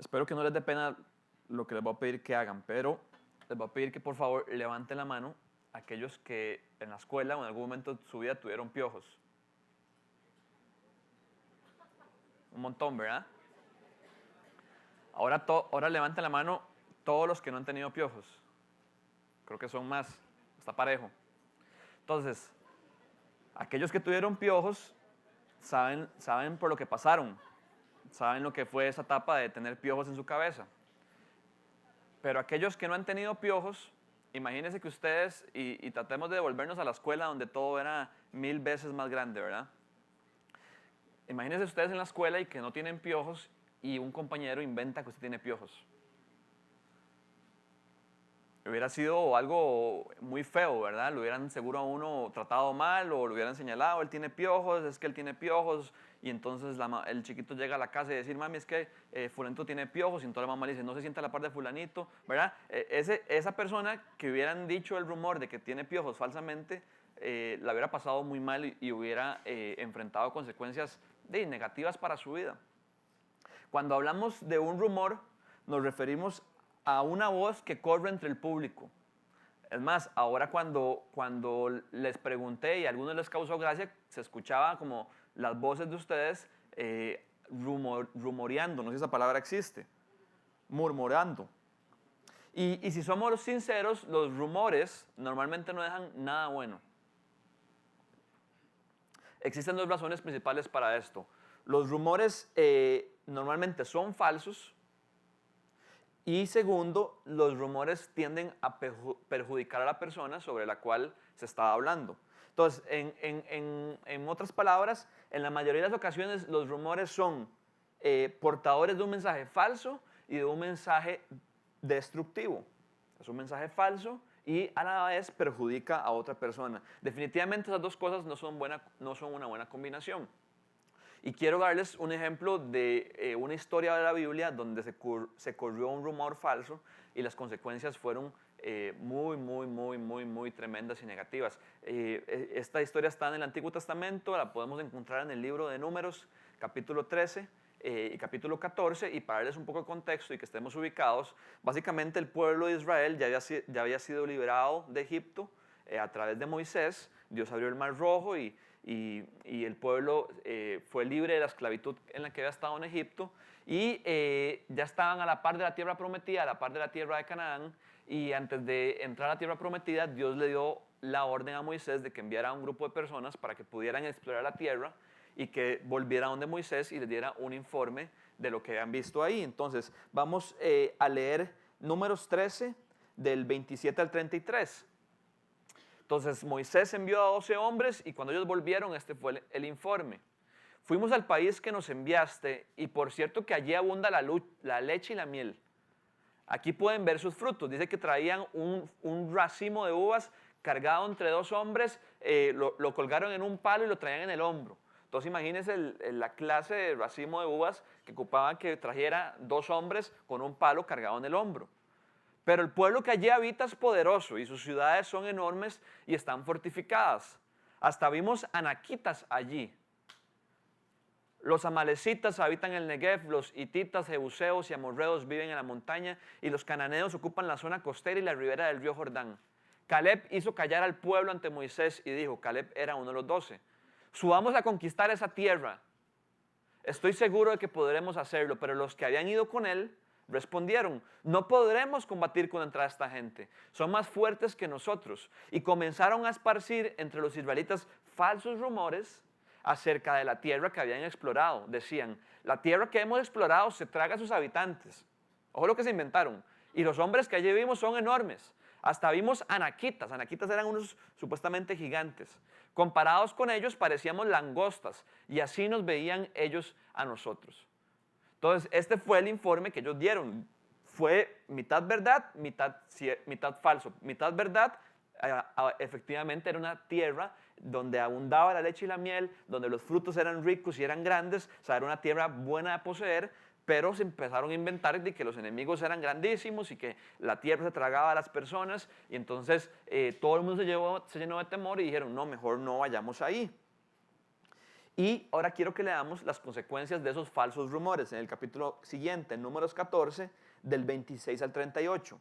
Espero que no les dé pena lo que les voy a pedir que hagan, pero les voy a pedir que por favor levanten la mano aquellos que en la escuela o en algún momento de su vida tuvieron piojos. Un montón, ¿verdad? Ahora levanten la mano todos los que no han tenido piojos. Creo que son más, está parejo. Entonces, aquellos que tuvieron piojos saben por lo que pasaron, saben lo que fue esa etapa de tener piojos en su cabeza. Pero aquellos que no han tenido piojos, imagínense que ustedes, y tratemos de devolvernos a la escuela donde todo era 1000 veces más grande, ¿verdad? Imagínense ustedes en la escuela y que no tienen piojos y un compañero inventa que usted tiene piojos. Hubiera sido algo muy feo, ¿verdad? Lo hubieran seguro a uno tratado mal o lo hubieran señalado, él tiene piojos, es que él tiene piojos, y entonces el chiquito llega a la casa y dice, mami, es que fulanito tiene piojos, y entonces la mamá le dice, no se sienta a la par de fulanito, ¿verdad? Esa persona que hubieran dicho el rumor de que tiene piojos falsamente, la hubiera pasado muy mal y hubiera enfrentado consecuencias negativas para su vida. Cuando hablamos de un rumor, nos referimos a una voz que corre entre el público. Es más, ahora cuando les pregunté y a algunos les causó gracia, se escuchaba como las voces de ustedes rumoreando, no sé si esa palabra existe, murmurando. Y si somos sinceros, los rumores normalmente no dejan nada bueno. Existen dos razones principales para esto. Los rumores normalmente son falsos. Y segundo, los rumores tienden a perjudicar a la persona sobre la cual se está hablando. Entonces, en otras palabras, en la mayoría de las ocasiones los rumores son portadores de un mensaje falso y de un mensaje destructivo. Es un mensaje falso y a la vez perjudica a otra persona. Definitivamente esas dos cosas no son una buena combinación. Y quiero darles un ejemplo de una historia de la Biblia donde se corrió un rumor falso y las consecuencias fueron muy tremendas y negativas. Esta historia está en el Antiguo Testamento, la podemos encontrar en el libro de Números, capítulo 13 y capítulo 14, y para darles un poco de contexto y que estemos ubicados, básicamente el pueblo de Israel ya había sido liberado de Egipto a través de Moisés. Dios abrió el Mar Rojo y el pueblo fue libre de la esclavitud en la que había estado en Egipto y ya estaban a la par de la tierra prometida, a la par de la tierra de Canaán, y antes de entrar a la tierra prometida, Dios le dio la orden a Moisés de que enviara a un grupo de personas para que pudieran explorar la tierra y que volviera donde Moisés y les diera un informe de lo que habían visto ahí. Entonces, vamos a leer Números 13, del 27 al 33. Entonces Moisés envió a 12 hombres y cuando ellos volvieron, este fue el informe. Fuimos al país que nos enviaste y por cierto que allí abunda la leche y la miel. Aquí pueden ver sus frutos. Dice que traían un racimo de uvas cargado entre dos hombres, lo colgaron en un palo y lo traían en el hombro. Entonces imagínense la clase de racimo de uvas que ocupaban que trajera dos hombres con un palo cargado en el hombro. Pero el pueblo que allí habita es poderoso y sus ciudades son enormes y están fortificadas. Hasta vimos anaquitas allí. Los amalecitas habitan el Negev, los hititas, jebuseos y amorreos viven en la montaña y los cananeos ocupan la zona costera y la ribera del río Jordán. Caleb hizo callar al pueblo ante Moisés y dijo, Caleb era uno de los 12, subamos a conquistar esa tierra. Estoy seguro de que podremos hacerlo, pero los que habían ido con él respondieron, no podremos combatir contra esta gente, son más fuertes que nosotros. Y comenzaron a esparcir entre los israelitas falsos rumores acerca de la tierra que habían explorado. Decían, la tierra que hemos explorado se traga a sus habitantes. Ojo lo que se inventaron. Y los hombres que allí vimos son enormes. Hasta vimos anaquitas. Anaquitas eran unos supuestamente gigantes. Comparados con ellos parecíamos langostas y así nos veían ellos a nosotros. Entonces, este fue el informe que ellos dieron. Fue mitad verdad, mitad falso. Mitad verdad, efectivamente era una tierra donde abundaba la leche y la miel, donde los frutos eran ricos y eran grandes, o sea, era una tierra buena de poseer, pero se empezaron a inventar de que los enemigos eran grandísimos y que la tierra se tragaba a las personas, y entonces todo el mundo se llenó de temor y dijeron, no, mejor no vayamos ahí. Y ahora quiero que leamos las consecuencias de esos falsos rumores en el capítulo siguiente, en Números 14, del 26 al 38.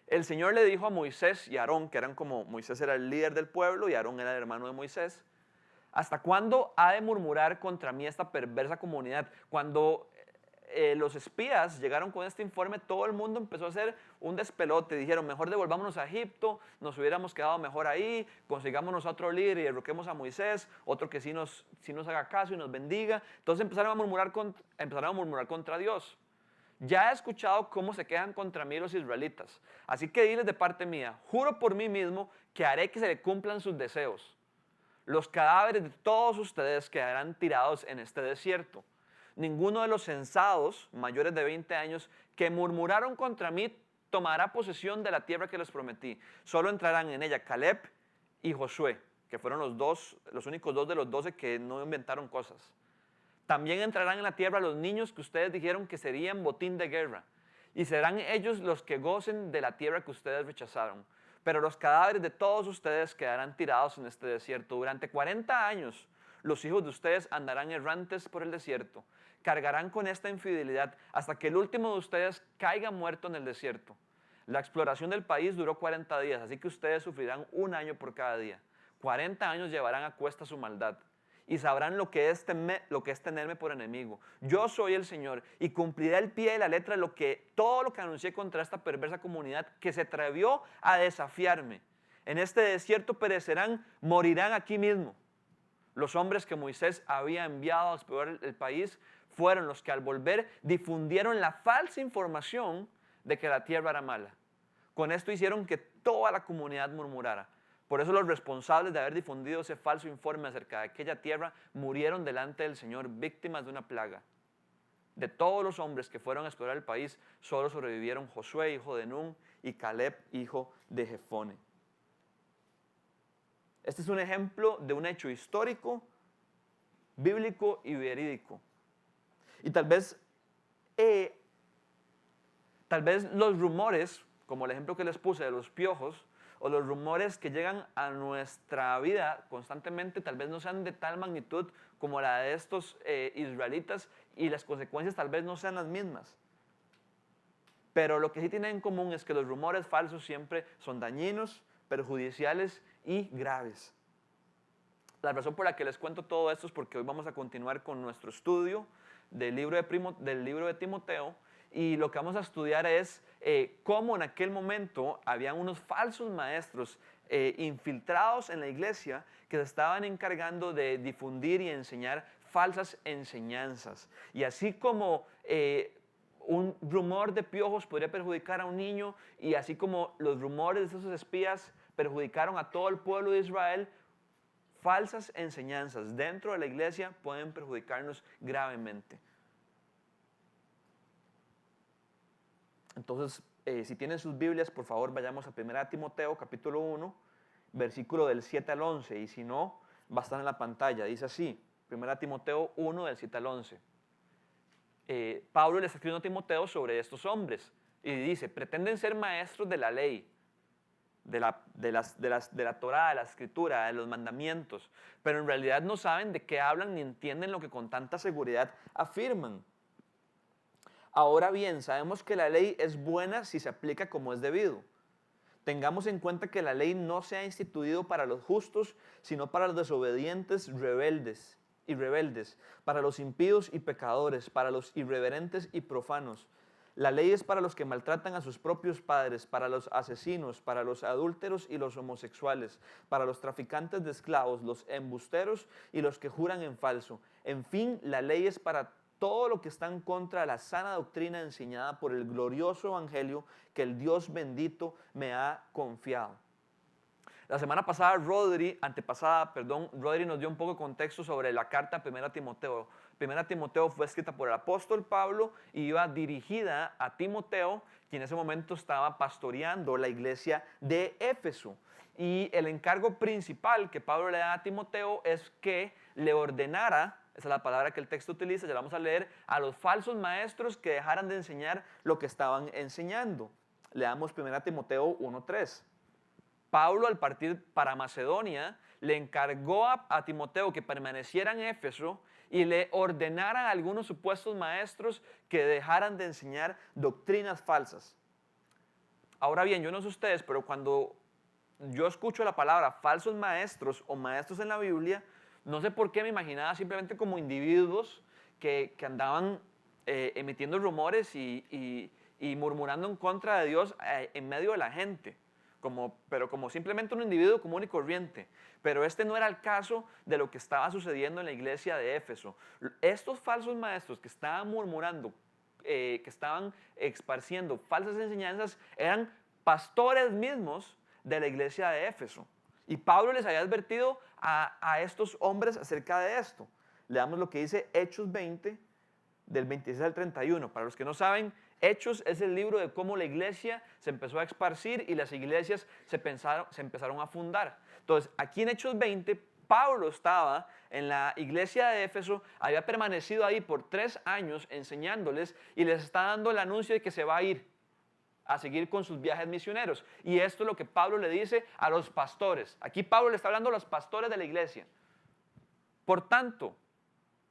El Señor le dijo a Moisés y a Aarón, que eran como, Moisés era el líder del pueblo y Aarón era el hermano de Moisés, ¿hasta cuándo ha de murmurar contra mí esta perversa comunidad? Cuando los espías llegaron con este informe, todo el mundo empezó a hacer un despelote. Dijeron, mejor devolvámonos a Egipto, nos hubiéramos quedado mejor ahí, consigámonos a otro líder y derroquemos a Moisés, otro que sí nos haga caso y nos bendiga. Entonces empezaron a murmurar contra Dios. Ya he escuchado cómo se quejan contra mí los israelitas. Así que diles de parte mía, juro por mí mismo que haré que se le cumplan sus deseos. Los cadáveres de todos ustedes quedarán tirados en este desierto. Ninguno de los censados mayores de 20 años que murmuraron contra mí tomará posesión de la tierra que les prometí. Solo entrarán en ella Caleb y Josué, que fueron los únicos dos de los 12 que no inventaron cosas. También entrarán en la tierra los niños que ustedes dijeron que serían botín de guerra, y serán ellos los que gocen de la tierra que ustedes rechazaron. Pero los cadáveres de todos ustedes quedarán tirados en este desierto. Durante 40 años los hijos de ustedes andarán errantes por el desierto. Cargarán con esta infidelidad hasta que el último de ustedes caiga muerto en el desierto. La exploración del país duró 40 días, así que ustedes sufrirán 1 año por cada día. 40 años llevarán a cuesta su maldad. Y sabrán lo que es tenerme por enemigo. Yo soy el Señor y cumpliré al pie de la letra todo lo que anuncié contra esta perversa comunidad que se atrevió a desafiarme. En este desierto perecerán, morirán aquí mismo. Los hombres que Moisés había enviado a explorar el país fueron los que al volver difundieron la falsa información de que la tierra era mala. Con esto hicieron que toda la comunidad murmurara. Por eso los responsables de haber difundido ese falso informe acerca de aquella tierra murieron delante del Señor víctimas de una plaga. De todos los hombres que fueron a explorar el país, solo sobrevivieron Josué, hijo de Nun, y Caleb, hijo de Jefone. Este es un ejemplo de un hecho histórico, bíblico y verídico. Y tal vez los rumores, como el ejemplo que les puse de los piojos, o los rumores que llegan a nuestra vida constantemente, tal vez no sean de tal magnitud como la de estos israelitas, y las consecuencias tal vez no sean las mismas. Pero lo que sí tienen en común es que los rumores falsos siempre son dañinos, perjudiciales y graves. La razón por la que les cuento todo esto es porque hoy vamos a continuar con nuestro estudio del libro de Timoteo, y lo que vamos a estudiar es cómo en aquel momento habían unos falsos maestros infiltrados en la iglesia que se estaban encargando de difundir y enseñar falsas enseñanzas. Y así como un rumor de piojos podría perjudicar a un niño, y así como los rumores de esos espías perjudicaron a todo el pueblo de Israel, falsas enseñanzas dentro de la iglesia pueden perjudicarnos gravemente. Entonces, si tienen sus Biblias, por favor, vayamos a 1 Timoteo, capítulo 1, versículo del 7 al 11. Y si no, va a estar en la pantalla. Dice así, 1 Timoteo 1, del 7 al 11. Pablo le está escribiendo a Timoteo sobre estos hombres. Y dice, pretenden ser maestros de la ley, de la Torá, de la Escritura, de los mandamientos. Pero en realidad no saben de qué hablan ni entienden lo que con tanta seguridad afirman. Ahora bien, sabemos que la ley es buena si se aplica como es debido. Tengamos en cuenta que la ley no se ha instituido para los justos, sino para los desobedientes y rebeldes, para los impíos y pecadores, para los irreverentes y profanos. La ley es para los que maltratan a sus propios padres, para los asesinos, para los adúlteros y los homosexuales, para los traficantes de esclavos, los embusteros y los que juran en falso. En fin, la ley es para todo lo que está en contra de la sana doctrina enseñada por el glorioso evangelio que el Dios bendito me ha confiado. La semana pasada, Rodri nos dio un poco de contexto sobre la carta 1 Timoteo. 1 Timoteo fue escrita por el apóstol Pablo y iba dirigida a Timoteo, quien en ese momento estaba pastoreando la iglesia de Éfeso. Y el encargo principal que Pablo le da a Timoteo es que le ordenara, esa es la palabra que el texto utiliza, ya la vamos a leer, a los falsos maestros que dejaran de enseñar lo que estaban enseñando. Leamos 1 Timoteo 1:3. Pablo, al partir para Macedonia, le encargó a Timoteo que permaneciera en Éfeso y le ordenara a algunos supuestos maestros que dejaran de enseñar doctrinas falsas. Ahora bien, yo no sé ustedes, pero cuando yo escucho la palabra falsos maestros o maestros en la Biblia, no sé por qué me imaginaba simplemente como individuos que andaban emitiendo rumores y murmurando en contra de Dios en medio de la gente, pero como simplemente un individuo común y corriente. Pero este no era el caso de lo que estaba sucediendo en la iglesia de Éfeso. Estos falsos maestros que estaban murmurando, que estaban esparciendo falsas enseñanzas, eran pastores mismos de la iglesia de Éfeso. Y Pablo les había advertido a estos hombres acerca de esto. Leamos lo que dice Hechos 20, del 26 al 31. Para los que no saben, Hechos es el libro de cómo la iglesia se empezó a esparcir y las iglesias se empezaron a fundar. Entonces, aquí en Hechos 20, Pablo estaba en la iglesia de Éfeso, había permanecido ahí por 3 años enseñándoles y les está dando el anuncio de que se va a ir a seguir con sus viajes misioneros. Y esto es lo que Pablo le dice a los pastores. Aquí Pablo le está hablando a los pastores de la iglesia. Por tanto,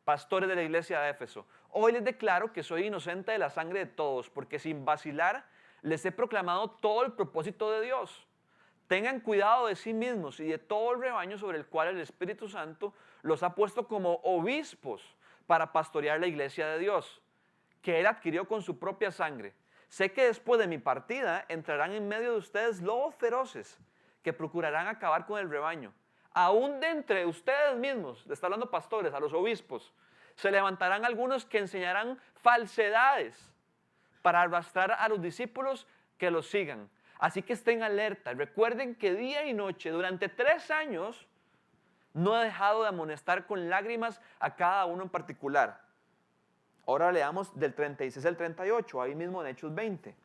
pastores de la iglesia de Éfeso, hoy les declaro que soy inocente de la sangre de todos, porque sin vacilar les he proclamado todo el propósito de Dios. Tengan cuidado de sí mismos y de todo el rebaño sobre el cual el Espíritu Santo los ha puesto como obispos para pastorear la iglesia de Dios, que Él adquirió con su propia sangre. Sé que después de mi partida entrarán en medio de ustedes lobos feroces que procurarán acabar con el rebaño. Aún de entre ustedes mismos, le está hablando pastores, a los obispos, se levantarán algunos que enseñarán falsedades para arrastrar a los discípulos que los sigan. Así que estén alerta. Recuerden que día y noche, durante 3 años, no he dejado de amonestar con lágrimas a cada uno en particular. Ahora leamos del 36 al 38, ahí mismo en Hechos 20.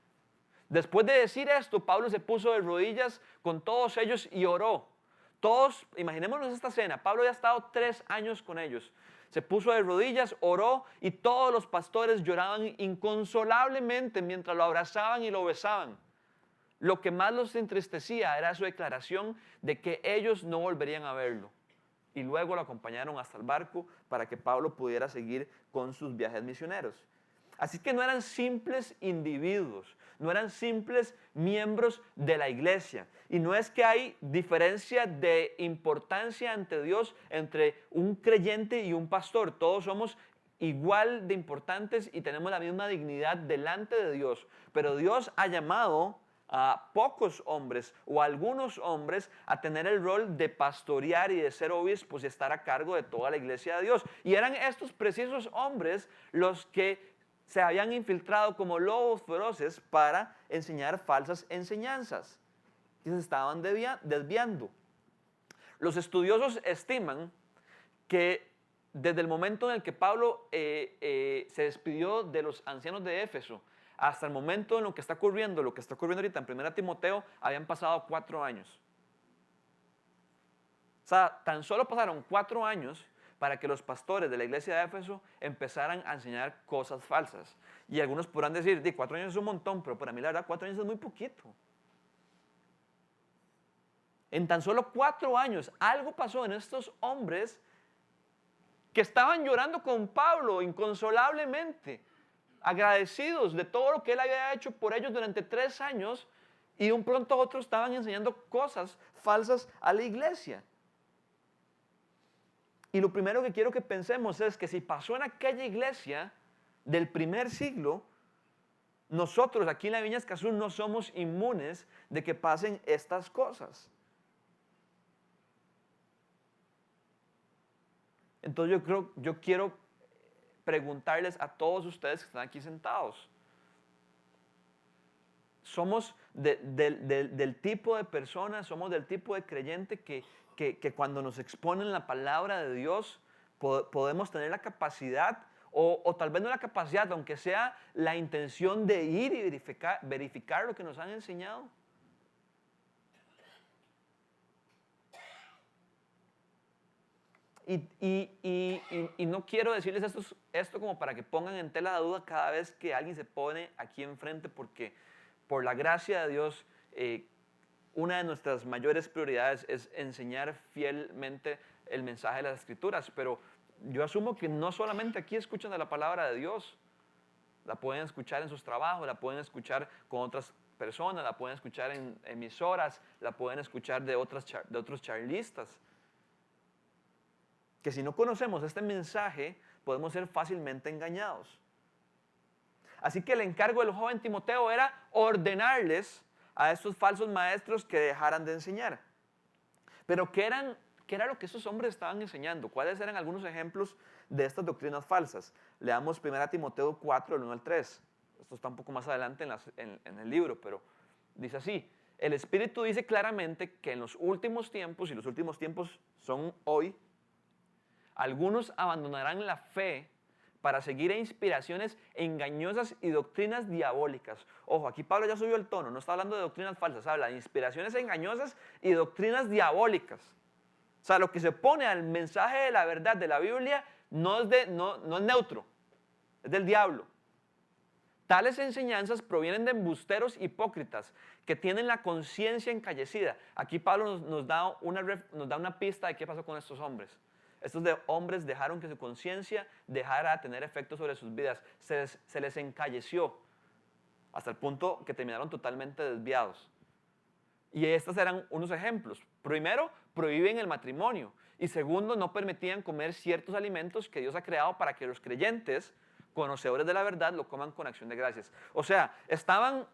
Después de decir esto, Pablo se puso de rodillas con todos ellos y oró. Todos, imaginémonos esta escena, Pablo ya ha estado 3 años con ellos. Se puso de rodillas, oró y todos los pastores lloraban inconsolablemente mientras lo abrazaban y lo besaban. Lo que más los entristecía era su declaración de que ellos no volverían a verlo. Y luego lo acompañaron hasta el barco para que Pablo pudiera seguir con sus viajes misioneros. Así que no eran simples individuos, no eran simples miembros de la iglesia. Y no es que hay diferencia de importancia ante Dios entre un creyente y un pastor. Todos somos igual de importantes y tenemos la misma dignidad delante de Dios. Pero Dios ha llamado a pocos hombres o a algunos hombres a tener el rol de pastorear y de ser obispos y estar a cargo de toda la iglesia de Dios. Y eran estos precisos hombres los que se habían infiltrado como lobos feroces para enseñar falsas enseñanzas y se estaban desviando. Los estudiosos estiman que desde el momento en el que Pablo se despidió de los ancianos de Éfeso hasta el momento en lo que está ocurriendo ahorita en 1 Timoteo, habían pasado 4 años. O sea, tan solo pasaron 4 años para que los pastores de la iglesia de Éfeso empezaran a enseñar cosas falsas. Y algunos podrán decir, 4 años es un montón, pero para mí la verdad 4 años es muy poquito. En tan solo 4 años, algo pasó en estos hombres que estaban llorando con Pablo inconsolablemente, agradecidos de todo lo que él había hecho por ellos durante 3 años, y de un pronto a otro estaban enseñando cosas falsas a la iglesia. Y lo primero que quiero que pensemos es que si pasó en aquella iglesia del primer siglo, nosotros aquí en la Viña Escazú no somos inmunes de que pasen estas cosas. Entonces yo quiero preguntarles a todos ustedes que están aquí sentados, ¿somos del tipo de personas, somos del tipo de creyente que cuando nos exponen la palabra de Dios podemos tener la capacidad o tal vez no la capacidad, aunque sea la intención de ir y verificar lo que nos han enseñado? Y no quiero decirles esto como para que pongan en tela de duda cada vez que alguien se pone aquí enfrente, porque por la gracia de Dios una de nuestras mayores prioridades es enseñar fielmente el mensaje de las Escrituras, pero yo asumo que no solamente aquí escuchan de la palabra de Dios, la pueden escuchar en sus trabajos, la pueden escuchar con otras personas, la pueden escuchar en emisoras, la pueden escuchar de otros charlistas. Que si no conocemos este mensaje, podemos ser fácilmente engañados. Así que el encargo del joven Timoteo era ordenarles a estos falsos maestros que dejaran de enseñar. Pero ¿qué era lo que esos hombres estaban enseñando? ¿Cuáles eran algunos ejemplos de estas doctrinas falsas? Leamos 1 Timoteo 4, del 1 al 3. Esto está un poco más adelante en el libro, pero dice así: el Espíritu dice claramente que en los últimos tiempos, y los últimos tiempos son hoy, algunos abandonarán la fe para seguir a inspiraciones engañosas y doctrinas diabólicas. Ojo, aquí Pablo ya subió el tono, no está hablando de doctrinas falsas, habla de inspiraciones engañosas y doctrinas diabólicas. O sea, lo que se pone al mensaje de la verdad de la Biblia no es neutro, es del diablo. Tales enseñanzas provienen de embusteros hipócritas que tienen la conciencia encallecida. Aquí Pablo nos da una pista de qué pasó con estos hombres. Estos hombres dejaron que su conciencia dejara de tener efecto sobre sus vidas. Se les encalleció hasta el punto que terminaron totalmente desviados. Y estos eran unos ejemplos. Primero, prohíben el matrimonio. Y segundo, no permitían comer ciertos alimentos que Dios ha creado para que los creyentes, conocedores de la verdad, lo coman con acción de gracias. O sea, estaban,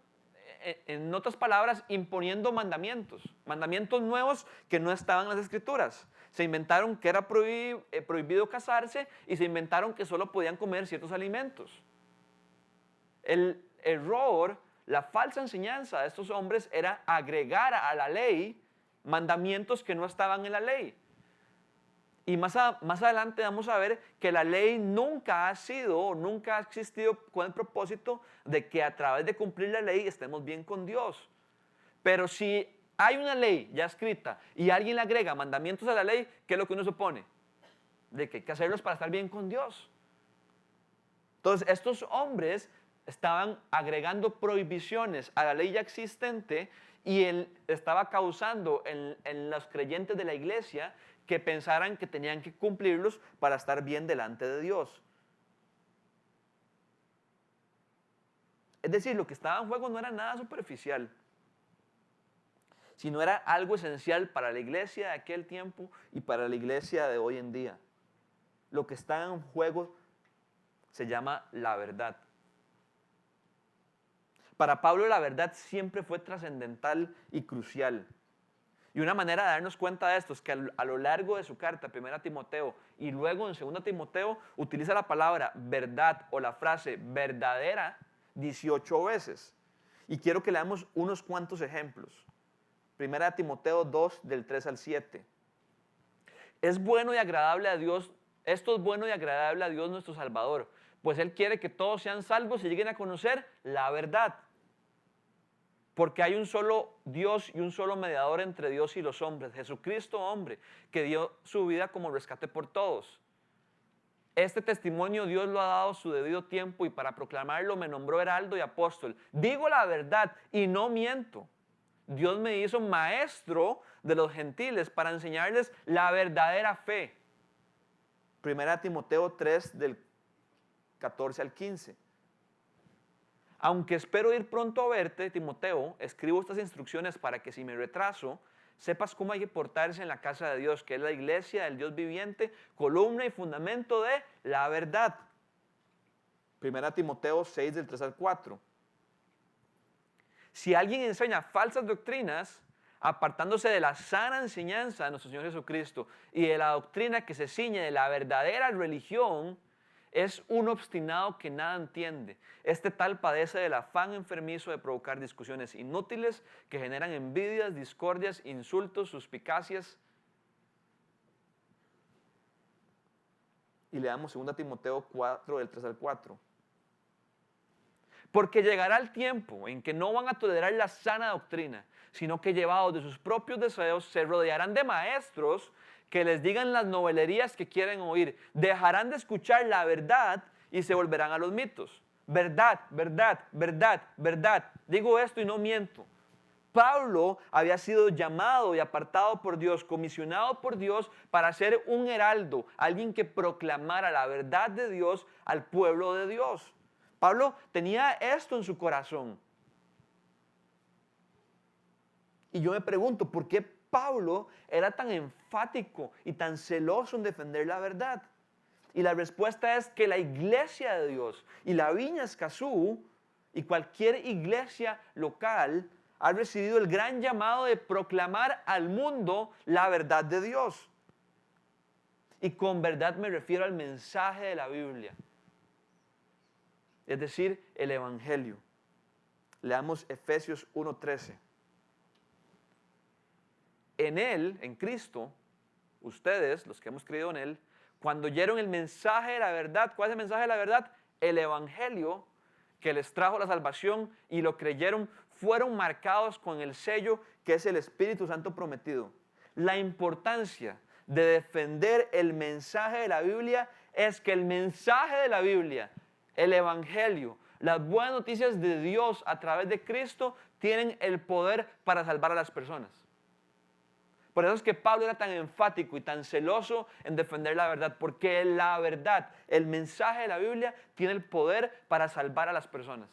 en otras palabras, imponiendo mandamientos nuevos que no estaban en las Escrituras. Se inventaron que era prohibido casarse y se inventaron que solo podían comer ciertos alimentos. El error, la falsa enseñanza de estos hombres era agregar a la ley mandamientos que no estaban en la ley. Y más adelante vamos a ver que la ley nunca ha existido con el propósito de que a través de cumplir la ley estemos bien con Dios. Pero si hay una ley ya escrita y alguien le agrega mandamientos a la ley, ¿qué es lo que uno supone? De que hay que hacerlos para estar bien con Dios. Entonces, estos hombres estaban agregando prohibiciones a la ley ya existente y él estaba causando en los creyentes de la iglesia que pensaran que tenían que cumplirlos para estar bien delante de Dios. Es decir, lo que estaba en juego no era nada superficial, sino era algo esencial para la iglesia de aquel tiempo y para la iglesia de hoy en día. Lo que está en juego se llama la verdad. Para Pablo la verdad siempre fue trascendental y crucial. Y una manera de darnos cuenta de esto es que a lo largo de su carta, 1 Timoteo, y luego en 2 Timoteo, utiliza la palabra verdad o la frase verdadera 18 veces. Y quiero que leamos unos cuantos ejemplos. 1 Timoteo 2, del 3 al 7. Esto es bueno y agradable a Dios nuestro Salvador, pues Él quiere que todos sean salvos y lleguen a conocer la verdad. Porque hay un solo Dios y un solo mediador entre Dios y los hombres, Jesucristo hombre, que dio su vida como rescate por todos. Este testimonio Dios lo ha dado a su debido tiempo y para proclamarlo me nombró heraldo y apóstol. Digo la verdad y no miento. Dios me hizo maestro de los gentiles para enseñarles la verdadera fe. 1 Timoteo 3, del 14 al 15. Aunque espero ir pronto a verte, Timoteo, escribo estas instrucciones para que si me retraso, sepas cómo hay que portarse en la casa de Dios, que es la iglesia del Dios viviente, columna y fundamento de la verdad. 1 Timoteo 6, del 3 al 4. Si alguien enseña falsas doctrinas, apartándose de la sana enseñanza de nuestro Señor Jesucristo y de la doctrina que se ciñe de la verdadera religión, es un obstinado que nada entiende. Este tal padece del afán enfermizo de provocar discusiones inútiles que generan envidias, discordias, insultos, suspicacias. Y leamos 2 Timoteo 4, del 3 al 4. Porque llegará el tiempo en que no van a tolerar la sana doctrina, sino que llevados de sus propios deseos se rodearán de maestros que les digan las novelerías que quieren oír. Dejarán de escuchar la verdad y se volverán a los mitos. Verdad, verdad, verdad, verdad. Digo esto y no miento. Pablo había sido llamado y apartado por Dios, comisionado por Dios para ser un heraldo, alguien que proclamara la verdad de Dios al pueblo de Dios. Pablo tenía esto en su corazón. Y yo me pregunto, ¿por qué Pablo era tan enfático y tan celoso en defender la verdad? Y la respuesta es que la iglesia de Dios y la Viña Escazú y cualquier iglesia local ha recibido el gran llamado de proclamar al mundo la verdad de Dios. Y con verdad me refiero al mensaje de la Biblia, es decir, el Evangelio. Leamos Efesios 1:13. En Él, en Cristo, ustedes, los que hemos creído en Él, cuando oyeron el mensaje de la verdad, ¿cuál es el mensaje de la verdad? El Evangelio que les trajo la salvación y lo creyeron, fueron marcados con el sello que es el Espíritu Santo prometido. La importancia de defender el mensaje de la Biblia es que el mensaje de la Biblia, el Evangelio, las buenas noticias de Dios a través de Cristo tienen el poder para salvar a las personas. Por eso es que Pablo era tan enfático y tan celoso en defender la verdad, porque la verdad, el mensaje de la Biblia, tiene el poder para salvar a las personas.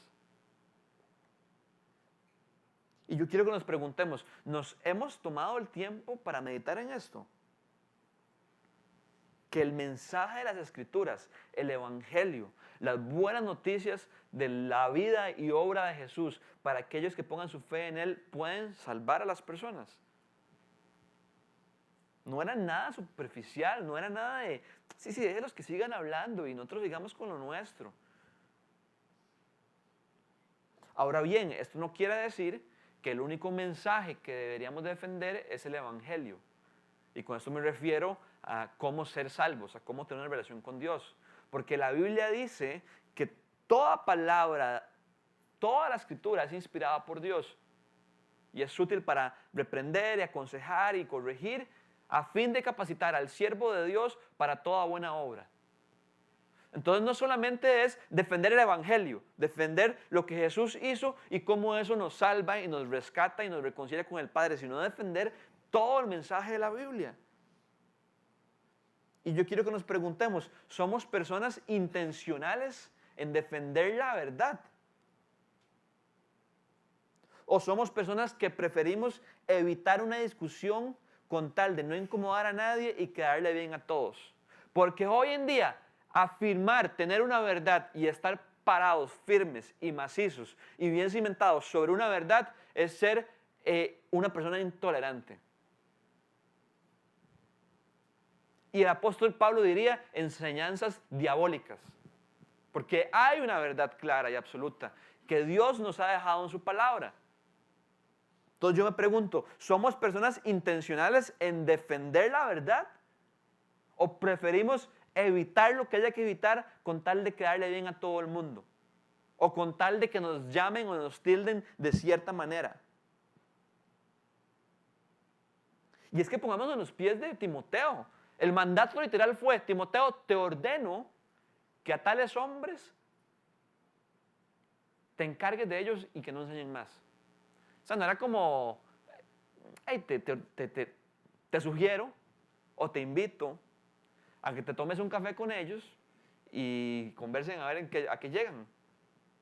Y yo quiero que nos preguntemos, ¿nos hemos tomado el tiempo para meditar en esto? Que el mensaje de las Escrituras, el Evangelio, las buenas noticias de la vida y obra de Jesús, para aquellos que pongan su fe en Él, pueden salvar a las personas. No era nada superficial, no era nada de, sí, déjenlos que sigan hablando y nosotros sigamos con lo nuestro. Ahora bien, esto no quiere decir que el único mensaje que deberíamos defender es el Evangelio. Y con esto me refiero a cómo ser salvos, a cómo tener una relación con Dios. Porque la Biblia dice que toda palabra, toda la Escritura es inspirada por Dios. Y es útil para reprender y aconsejar y corregir, a fin de capacitar al siervo de Dios para toda buena obra. Entonces no solamente es defender el Evangelio, defender lo que Jesús hizo y cómo eso nos salva y nos rescata y nos reconcilia con el Padre, sino defender todo el mensaje de la Biblia. Y yo quiero que nos preguntemos, ¿somos personas intencionales en defender la verdad? ¿O somos personas que preferimos evitar una discusión con tal de no incomodar a nadie y quedarle bien a todos? Porque hoy en día, afirmar, tener una verdad y estar parados, firmes y macizos y bien cimentados sobre una verdad es ser una persona intolerante. Y el apóstol Pablo diría enseñanzas diabólicas. Porque hay una verdad clara y absoluta que Dios nos ha dejado en su palabra. Entonces yo me pregunto, ¿somos personas intencionales en defender la verdad? ¿O preferimos evitar lo que haya que evitar con tal de quedarle bien a todo el mundo? ¿O con tal de que nos llamen o nos tilden de cierta manera? Y es que pongámonos en los pies de Timoteo. El mandato literal fue, Timoteo, te ordeno que a tales hombres te encargues de ellos y que no enseñen más. O sea, no era como, hey, te sugiero o te invito a que te tomes un café con ellos y conversen a ver a qué llegan.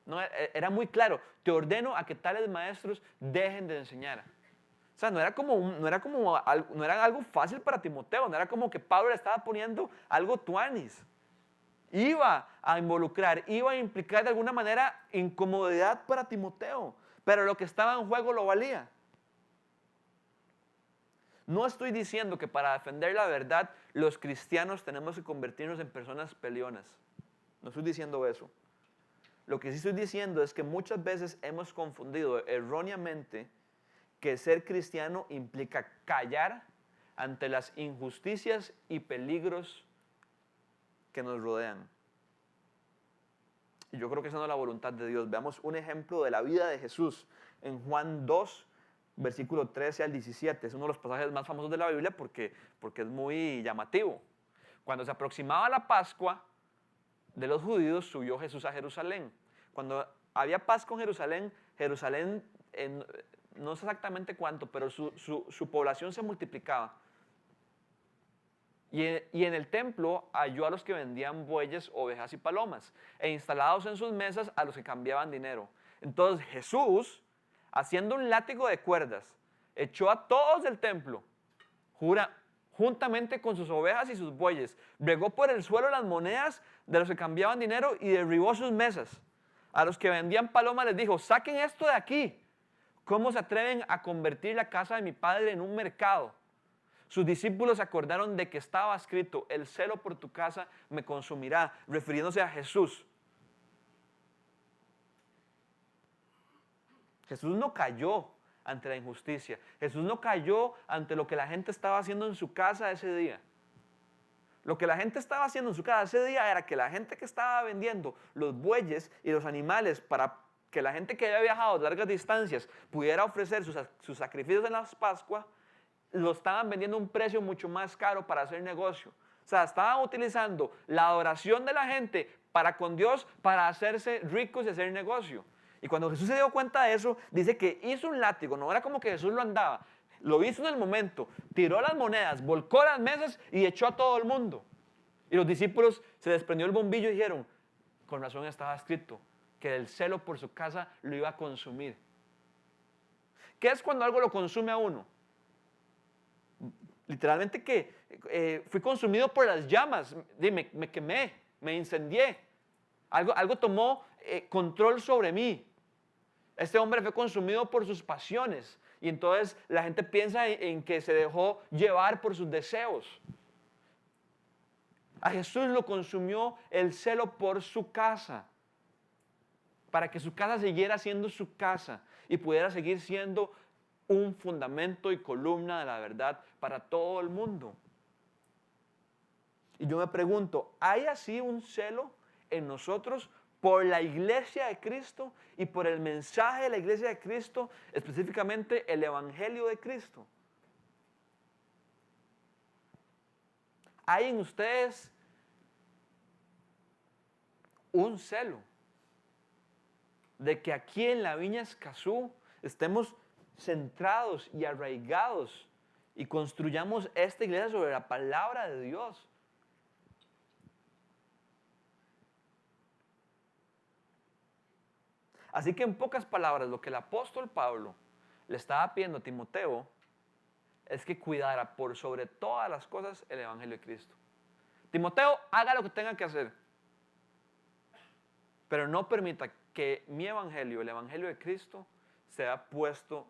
No, era muy claro, te ordeno a que tales maestros dejen de enseñar. O sea, no era algo fácil para Timoteo, no era como que Pablo le estaba poniendo algo tuanis. Iba a involucrar, iba a implicar de alguna manera incomodidad para Timoteo, pero lo que estaba en juego lo valía. No estoy diciendo que para defender la verdad los cristianos tenemos que convertirnos en personas peleonas. No estoy diciendo eso. Lo que sí estoy diciendo es que muchas veces hemos confundido erróneamente que ser cristiano implica callar ante las injusticias y peligros que nos rodean. Y yo creo que esa no es la voluntad de Dios. Veamos un ejemplo de la vida de Jesús en Juan 2, versículo 13 al 17. Es uno de los pasajes más famosos de la Biblia porque es muy llamativo. Cuando se aproximaba la Pascua de los judíos, subió Jesús a Jerusalén. Cuando había Pascua en Jerusalén, no sé exactamente cuánto, pero su población se multiplicaba. Y en el templo halló a los que vendían bueyes, ovejas y palomas, e instalados en sus mesas a los que cambiaban dinero. Entonces Jesús, haciendo un látigo de cuerdas, echó a todos del templo, juntamente con sus ovejas y sus bueyes, regó por el suelo las monedas de los que cambiaban dinero y derribó sus mesas. A los que vendían palomas les dijo: saquen esto de aquí. ¿Cómo se atreven a convertir la casa de mi padre en un mercado? Sus discípulos se acordaron de que estaba escrito: el celo por tu casa me consumirá, refiriéndose a Jesús. Jesús no cayó ante la injusticia. Jesús no cayó ante lo que la gente estaba haciendo en su casa ese día. Lo que la gente estaba haciendo en su casa ese día era que la gente que estaba vendiendo los bueyes y los animales para que la gente que había viajado largas distancias pudiera ofrecer sus sacrificios en las Pascuas, lo estaban vendiendo a un precio mucho más caro para hacer negocio. O sea, estaban utilizando la adoración de la gente para con Dios para hacerse ricos y hacer negocio. Y cuando Jesús se dio cuenta de eso, dice que hizo un látigo, no era como que Jesús lo andaba, lo hizo en el momento, tiró las monedas, volcó las mesas y echó a todo el mundo. Y los discípulos se desprendió el bombillo y dijeron: con razón estaba escrito que el celo por su casa lo iba a consumir. ¿Qué es cuando algo lo consume a uno? Literalmente que fui consumido por las llamas, me quemé, me incendié. Algo tomó control sobre mí. Este hombre fue consumido por sus pasiones y entonces la gente piensa en que se dejó llevar por sus deseos. A Jesús lo consumió el celo por su casa, para que su casa siguiera siendo su casa y pudiera seguir siendo un fundamento y columna de la verdad para todo el mundo. Y yo me pregunto, ¿hay así un celo en nosotros por la iglesia de Cristo y por el mensaje de la iglesia de Cristo, específicamente el evangelio de Cristo? ¿Hay en ustedes un celo de que aquí en la Viña Escazú estemos centrados y arraigados y construyamos esta iglesia sobre la palabra de Dios? Así que en pocas palabras, lo que el apóstol Pablo le estaba pidiendo a Timoteo es que cuidara por sobre todas las cosas el evangelio de Cristo. Timoteo, haga lo que tenga que hacer, pero no permita que mi evangelio, el evangelio de Cristo, sea puesto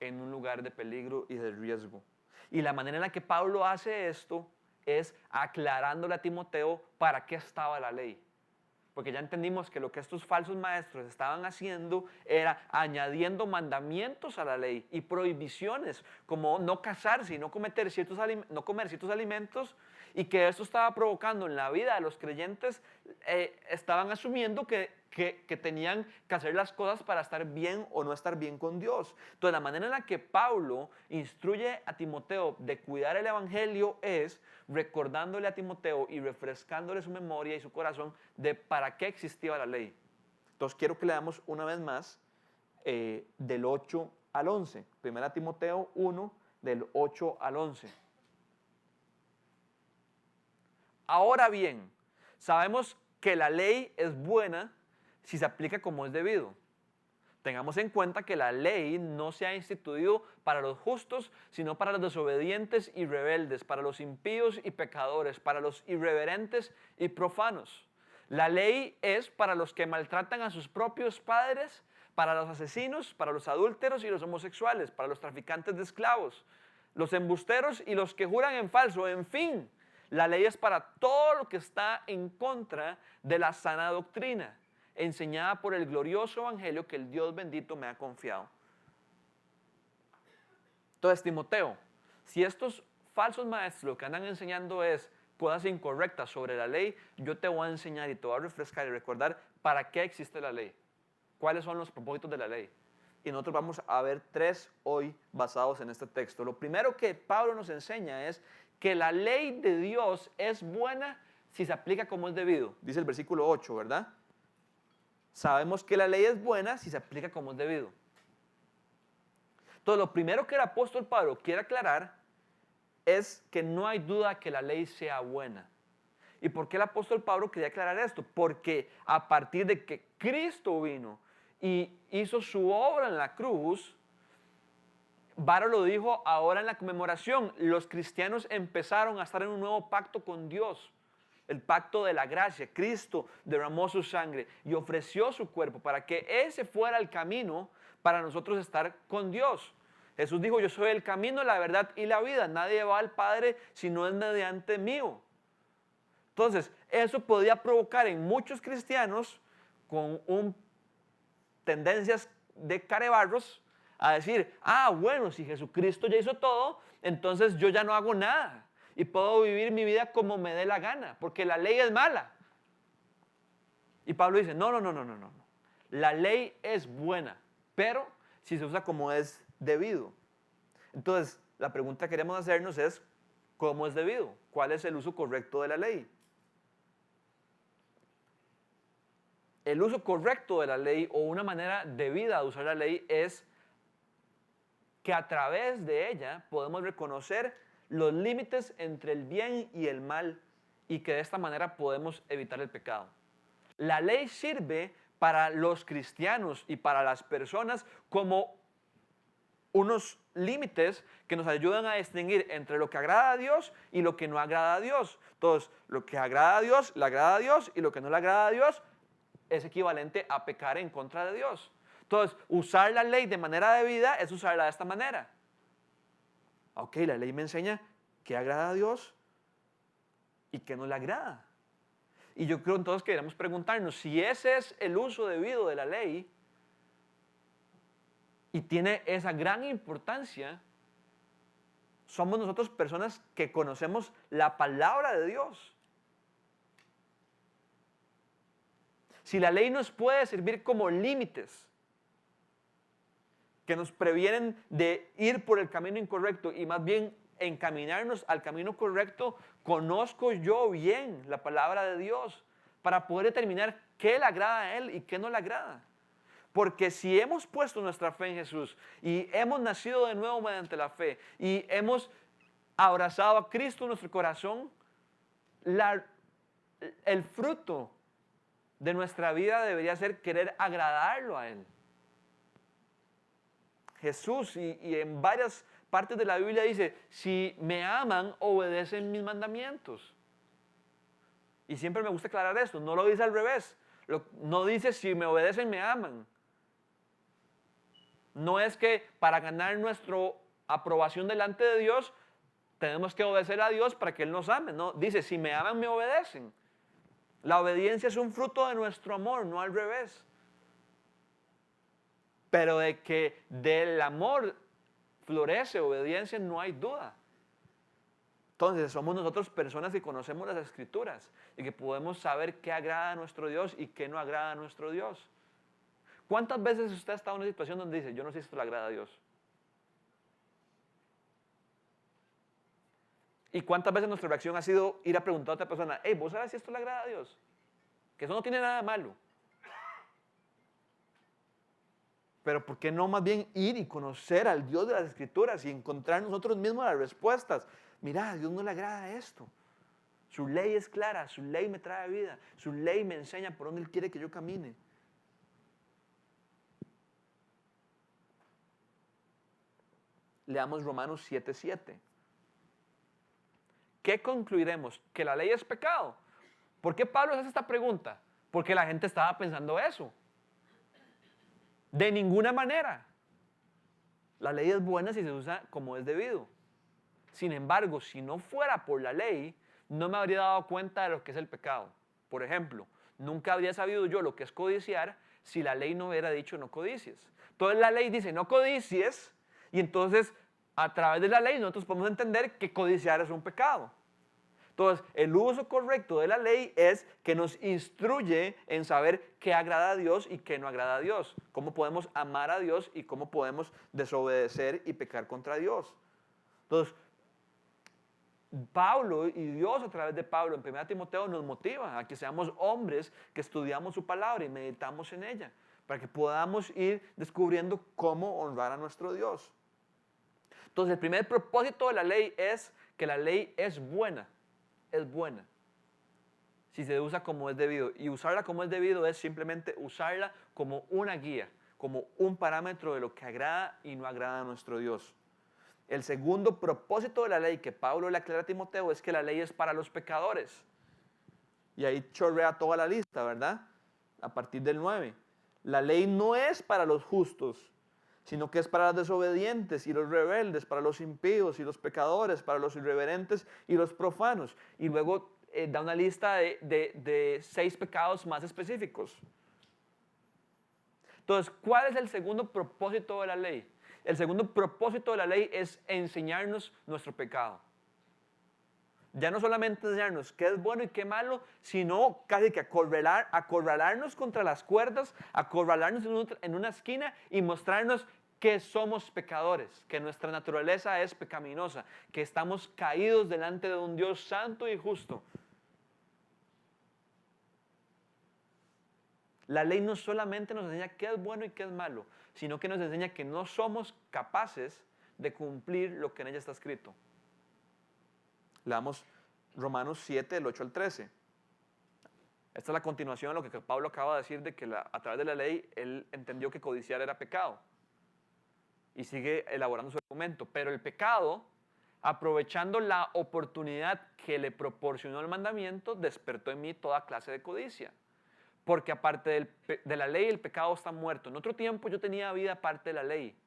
en un lugar de peligro y de riesgo. Y la manera en la que Pablo hace esto es aclarándole a Timoteo para qué estaba la ley. Porque ya entendimos que lo que estos falsos maestros estaban haciendo era añadiendo mandamientos a la ley y prohibiciones, como no casarse y no comer ciertos alimentos, y que esto estaba provocando en la vida de los creyentes, estaban asumiendo que tenían que hacer las cosas para estar bien o no estar bien con Dios. Entonces, la manera en la que Pablo instruye a Timoteo de cuidar el evangelio es recordándole a Timoteo y refrescándole su memoria y su corazón de para qué existía la ley. Entonces, quiero que leamos una vez más del 8 al 11. 1 Timoteo 1, del 8 al 11. Ahora bien, sabemos que la ley es buena si se aplica como es debido. Tengamos en cuenta que la ley no se ha instituido para los justos, sino para los desobedientes y rebeldes, para los impíos y pecadores, para los irreverentes y profanos. La ley es para los que maltratan a sus propios padres, para los asesinos, para los adúlteros y los homosexuales, para los traficantes de esclavos, los embusteros y los que juran en falso, en fin. La ley es para todo lo que está en contra de la sana doctrina, enseñada por el glorioso evangelio que el Dios bendito me ha confiado. Entonces, Timoteo, si estos falsos maestros lo que andan enseñando es cosas incorrectas sobre la ley, yo te voy a enseñar y te voy a refrescar y recordar para qué existe la ley, cuáles son los propósitos de la ley. Y nosotros vamos a ver 3 hoy basados en este texto. Lo primero que Pablo nos enseña es que la ley de Dios es buena si se aplica como es debido. Dice el versículo 8, ¿verdad? Sabemos que la ley es buena si se aplica como es debido. Entonces, lo primero que el apóstol Pablo quiere aclarar es que no hay duda que la ley sea buena. ¿Y por qué el apóstol Pablo quería aclarar esto? Porque a partir de que Cristo vino y hizo su obra en la cruz, Varo lo dijo ahora en la conmemoración, los cristianos empezaron a estar en un nuevo pacto con Dios, el pacto de la gracia. Cristo derramó su sangre y ofreció su cuerpo para que ese fuera el camino para nosotros estar con Dios. Jesús dijo, yo soy el camino, la verdad y la vida. Nadie va al Padre si no es mediante mí. Entonces, eso podía provocar en muchos cristianos con tendencias de carebarros a decir, bueno, si Jesucristo ya hizo todo, entonces yo ya no hago nada y puedo vivir mi vida como me dé la gana, porque la ley es mala. Y Pablo dice, no. La ley es buena, pero si se usa como es debido. Entonces, la pregunta que queremos hacernos es, ¿cómo es debido? ¿Cuál es el uso correcto de la ley? El uso correcto de la ley o una manera debida de usar la ley es que a través de ella podemos reconocer los límites entre el bien y el mal y que de esta manera podemos evitar el pecado. La ley sirve para los cristianos y para las personas como unos límites que nos ayudan a distinguir entre lo que agrada a Dios y lo que no agrada a Dios. Entonces, lo que agrada a Dios, le agrada a Dios, y lo que no le agrada a Dios es equivalente a pecar en contra de Dios. Entonces, usar la ley de manera debida es usarla de esta manera. Ok, la ley me enseña qué agrada a Dios y qué no le agrada. Y yo creo entonces que debemos preguntarnos si ese es el uso debido de la ley y tiene esa gran importancia, somos nosotros personas que conocemos la palabra de Dios. Si la ley nos puede servir como límites que nos previenen de ir por el camino incorrecto y más bien encaminarnos al camino correcto, conozco yo bien la palabra de Dios para poder determinar qué le agrada a Él y qué no le agrada. Porque si hemos puesto nuestra fe en Jesús y hemos nacido de nuevo mediante la fe y hemos abrazado a Cristo en nuestro corazón, el fruto de nuestra vida debería ser querer agradarlo a Él. Jesús y en varias partes de la Biblia dice, si me aman, obedecen mis mandamientos. Y siempre me gusta aclarar esto, no lo dice al revés. No dice si me obedecen, me aman. No es que para ganar nuestra aprobación delante de Dios, tenemos que obedecer a Dios para que Él nos ame. No, dice, si me aman, me obedecen. La obediencia es un fruto de nuestro amor, no al revés. Pero de que del amor florece obediencia no hay duda. Entonces somos nosotros personas que conocemos las Escrituras y que podemos saber qué agrada a nuestro Dios y qué no agrada a nuestro Dios. ¿Cuántas veces usted ha estado en una situación donde dice, yo no sé si esto le agrada a Dios? ¿Y cuántas veces nuestra reacción ha sido ir a preguntar a otra persona, hey, ¿vos sabes si esto le agrada a Dios? Que eso no tiene nada de malo. Pero ¿por qué no más bien ir y conocer al Dios de las Escrituras y encontrar nosotros mismos las respuestas? Mira, a Dios no le agrada esto. Su ley es clara, su ley me trae vida, su ley me enseña por dónde Él quiere que yo camine. Leamos Romanos 7:7. ¿Qué concluiremos? ¿Que la ley es pecado? ¿Por qué Pablo hace esta pregunta? Porque la gente estaba pensando eso. De ninguna manera. La ley es buena si se usa como es debido. Sin embargo, si no fuera por la ley, no me habría dado cuenta de lo que es el pecado. Por ejemplo, nunca habría sabido yo lo que es codiciar si la ley no hubiera dicho no codicies. Entonces la ley dice no codicies y entonces a través de la ley nosotros podemos entender que codiciar es un pecado. Entonces, el uso correcto de la ley es que nos instruye en saber qué agrada a Dios y qué no agrada a Dios. Cómo podemos amar a Dios y cómo podemos desobedecer y pecar contra Dios. Entonces, Pablo y Dios a través de Pablo en 1 Timoteo nos motiva a que seamos hombres que estudiamos su palabra y meditamos en ella, para que podamos ir descubriendo cómo honrar a nuestro Dios. Entonces, el primer propósito de la ley es que la ley es buena. Es buena. Si se usa como es debido. Y usarla como es debido es simplemente usarla como una guía, como un parámetro de lo que agrada y no agrada a nuestro Dios. El segundo propósito de la ley que Pablo le aclara a Timoteo es que la ley es para los pecadores. Y ahí chorrea toda la lista, ¿verdad? A partir del 9. La ley no es para los justos, sino que es para los desobedientes y los rebeldes, para los impíos y los pecadores, para los irreverentes y los profanos. Y luego da una lista de 6 pecados más específicos. Entonces, ¿cuál es el segundo propósito de la ley? El segundo propósito de la ley es enseñarnos nuestro pecado. Ya no solamente enseñarnos qué es bueno y qué malo, sino casi que acorralarnos contra las cuerdas, acorralarnos en una esquina y mostrarnos que somos pecadores, que nuestra naturaleza es pecaminosa, que estamos caídos delante de un Dios santo y justo. La ley no solamente nos enseña qué es bueno y qué es malo, sino que nos enseña que no somos capaces de cumplir lo que en ella está escrito. Leamos Romanos 7, del 8 al 13. Esta es la continuación de lo que Pablo acaba de decir, de que a través de la ley él entendió que codiciar era pecado. Y sigue elaborando su argumento. Pero el pecado, aprovechando la oportunidad que le proporcionó el mandamiento, despertó en mí toda clase de codicia. Porque aparte de la ley, el pecado está muerto. En otro tiempo yo tenía vida aparte de la ley.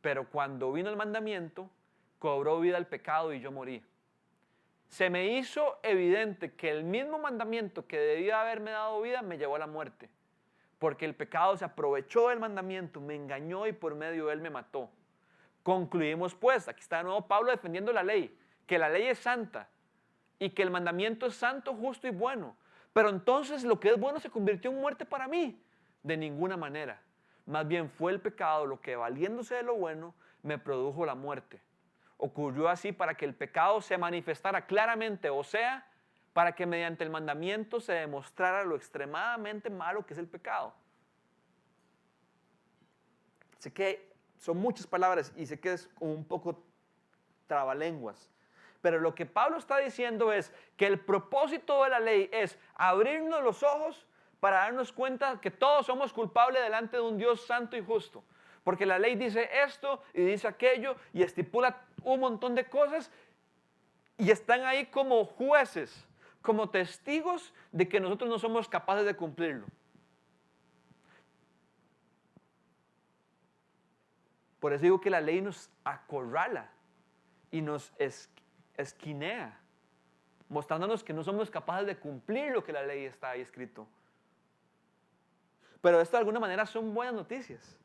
Pero cuando vino el mandamiento, cobró vida el pecado y yo morí. Se me hizo evidente que el mismo mandamiento que debía haberme dado vida me llevó a la muerte. Porque el pecado se aprovechó del mandamiento, me engañó y por medio de él me mató. Concluimos pues, aquí está de nuevo Pablo defendiendo la ley, que la ley es santa y que el mandamiento es santo, justo y bueno. Pero entonces lo que es bueno se convirtió en muerte para mí. De ninguna manera. Más bien fue el pecado lo que, valiéndose de lo bueno, me produjo la muerte. Ocurrió así para que el pecado se manifestara claramente, o sea, para que mediante el mandamiento se demostrara lo extremadamente malo que es el pecado. Sé que son muchas palabras y sé que es un poco trabalenguas. Pero lo que Pablo está diciendo es que el propósito de la ley es abrirnos los ojos para darnos cuenta que todos somos culpables delante de un Dios santo y justo. Porque la ley dice esto y dice aquello y estipula un montón de cosas y están ahí como jueces, como testigos de que nosotros no somos capaces de cumplirlo. Por eso digo que la ley nos acorrala y nos esquinea, mostrándonos que no somos capaces de cumplir lo que la ley está ahí escrito. Pero esto de alguna manera son buenas noticias,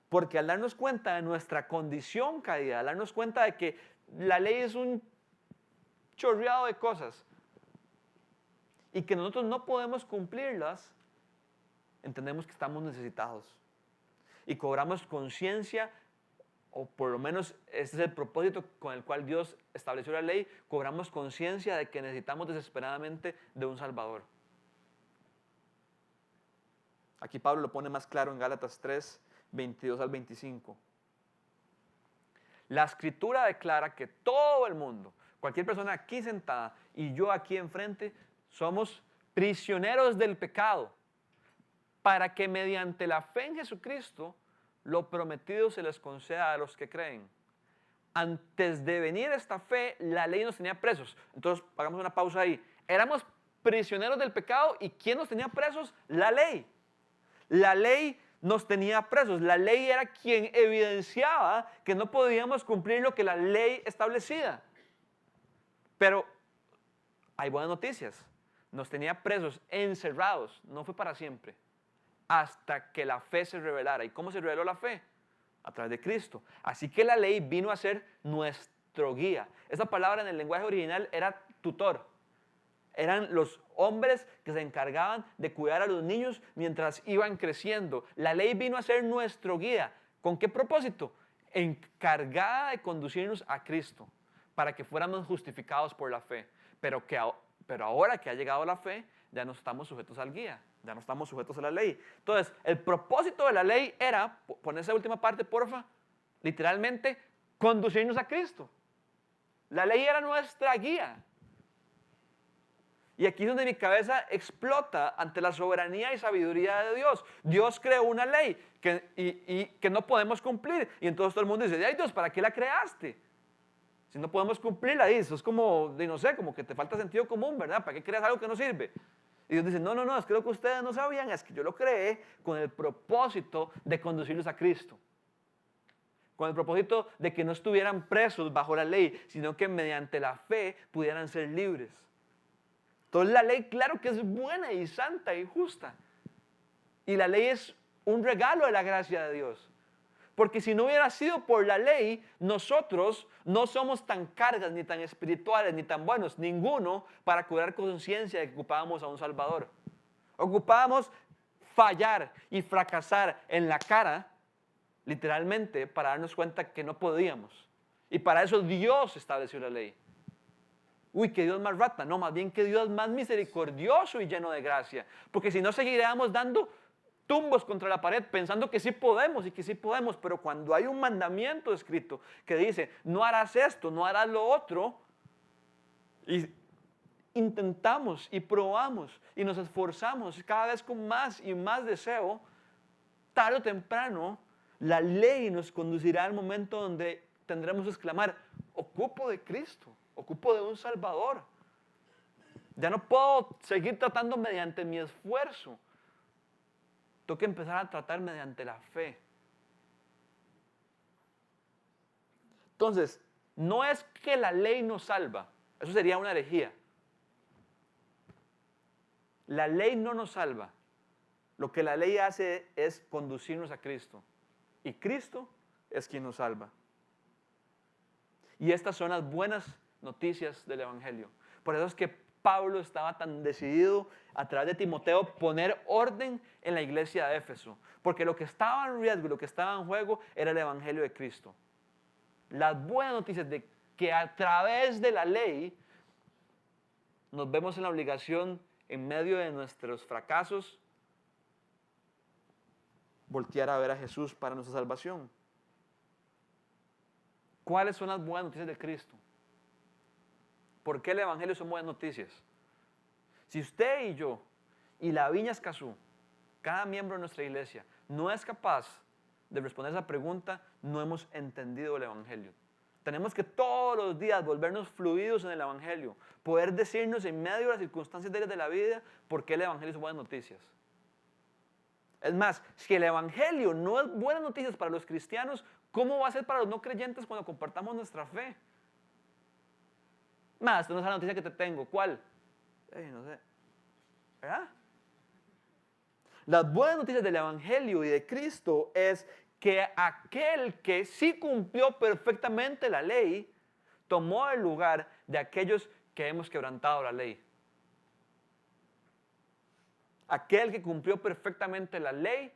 porque al darnos cuenta de nuestra condición caída, al darnos cuenta de que la ley es un chorreado de cosas y que nosotros no podemos cumplirlas, entendemos que estamos necesitados y cobramos conciencia, o por lo menos este es el propósito con el cual Dios estableció la ley, cobramos conciencia de que necesitamos desesperadamente de un Salvador. Aquí Pablo lo pone más claro en Gálatas 3, 22 al 25. La Escritura declara que todo el mundo, cualquier persona aquí sentada y yo aquí enfrente, somos prisioneros del pecado, para que mediante la fe en Jesucristo lo prometido se les conceda a los que creen. Antes de venir esta fe, la ley nos tenía presos. Entonces, hagamos una pausa ahí. Éramos prisioneros del pecado y ¿quién nos tenía presos? La ley. La ley nos tenía presos. La ley era quien evidenciaba que no podíamos cumplir lo que la ley establecía. Pero hay buenas noticias. Nos tenía presos, encerrados. No fue para siempre. Hasta que la fe se revelara. ¿Y cómo se reveló la fe? A través de Cristo. Así que la ley vino a ser nuestro guía. Esa palabra en el lenguaje original era tutor. Eran los hombres que se encargaban de cuidar a los niños mientras iban creciendo. La ley vino a ser nuestro guía. ¿Con qué propósito? Encargada de conducirnos a Cristo para que fuéramos justificados por la fe. Pero ahora que ha llegado la fe, ya no estamos sujetos al guía. Ya no estamos sujetos a la ley. Entonces, el propósito de la ley era, pon esa última parte, porfa, literalmente, conducirnos a Cristo. La ley era nuestra guía. Y aquí es donde mi cabeza explota ante la soberanía y sabiduría de Dios. Dios creó una ley que no podemos cumplir. Y entonces todo el mundo dice, ay Dios, ¿para qué la creaste? Si no podemos cumplirla, eso es como, no sé, como que te falta sentido común, ¿verdad? ¿Para qué creas algo que no sirve? Y Dios dice, no, es que lo que ustedes no sabían es que yo lo creé con el propósito de conducirlos a Cristo. Con el propósito de que no estuvieran presos bajo la ley, sino que mediante la fe pudieran ser libres. Entonces la ley, claro que es buena y santa y justa. Y la ley es un regalo de la gracia de Dios. Porque si no hubiera sido por la ley, nosotros no somos tan cargas, ni tan espirituales, ni tan buenos, ninguno, para cobrar conciencia de que ocupábamos a un Salvador. Ocupábamos fallar y fracasar en la cara, literalmente, para darnos cuenta que no podíamos. Y para eso Dios estableció la ley. Uy, que Dios más rata. No, más bien que Dios más misericordioso y lleno de gracia. Porque si no seguiríamos dando tumbos contra la pared pensando que sí podemos y que sí podemos. Pero cuando hay un mandamiento escrito que dice, no harás esto, no harás lo otro, y intentamos y probamos y nos esforzamos cada vez con más y más deseo, tarde o temprano la ley nos conducirá al momento donde tendremos que exclamar, ocupo de Cristo. Ocupo de un Salvador. Ya no puedo seguir tratando mediante mi esfuerzo. Tengo que empezar a tratar mediante la fe. Entonces, no es que la ley nos salva. Eso sería una herejía. La ley no nos salva. Lo que la ley hace es conducirnos a Cristo. Y Cristo es quien nos salva. Y estas son las buenas noticias del Evangelio. Por eso es que Pablo estaba tan decidido a través de Timoteo poner orden en la iglesia de Éfeso. Porque lo que estaba en riesgo, lo que estaba en juego era el Evangelio de Cristo. Las buenas noticias de que a través de la ley nos vemos en la obligación, en medio de nuestros fracasos, voltear a ver a Jesús para nuestra salvación. ¿Cuáles son las buenas noticias de Cristo? ¿Por qué el Evangelio son buenas noticias? Si usted y yo, y la Viña Escazú, cada miembro de nuestra iglesia, no es capaz de responder esa pregunta, no hemos entendido el Evangelio. Tenemos que todos los días volvernos fluidos en el Evangelio, poder decirnos en medio de las circunstancias diarias de la vida por qué el Evangelio son buenas noticias. Es más, si el Evangelio no es buenas noticias para los cristianos, ¿cómo va a ser para los no creyentes cuando compartamos nuestra fe? Más, esta no es la noticia que te tengo. ¿Cuál? No sé. ¿Verdad? Las buenas noticias del Evangelio y de Cristo es que aquel que sí cumplió perfectamente la ley, tomó el lugar de aquellos que hemos quebrantado la ley. Aquel que cumplió perfectamente la ley,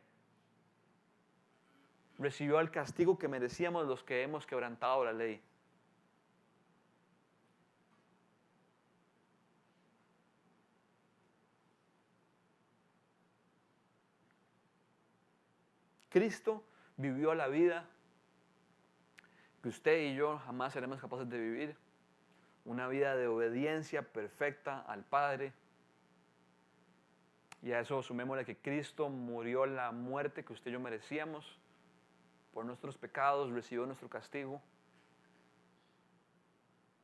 recibió el castigo que merecíamos los que hemos quebrantado la ley. Cristo vivió la vida que usted y yo jamás seremos capaces de vivir. Una vida de obediencia perfecta al Padre. Y a eso sumémosle que Cristo murió la muerte que usted y yo merecíamos. Por nuestros pecados recibió nuestro castigo.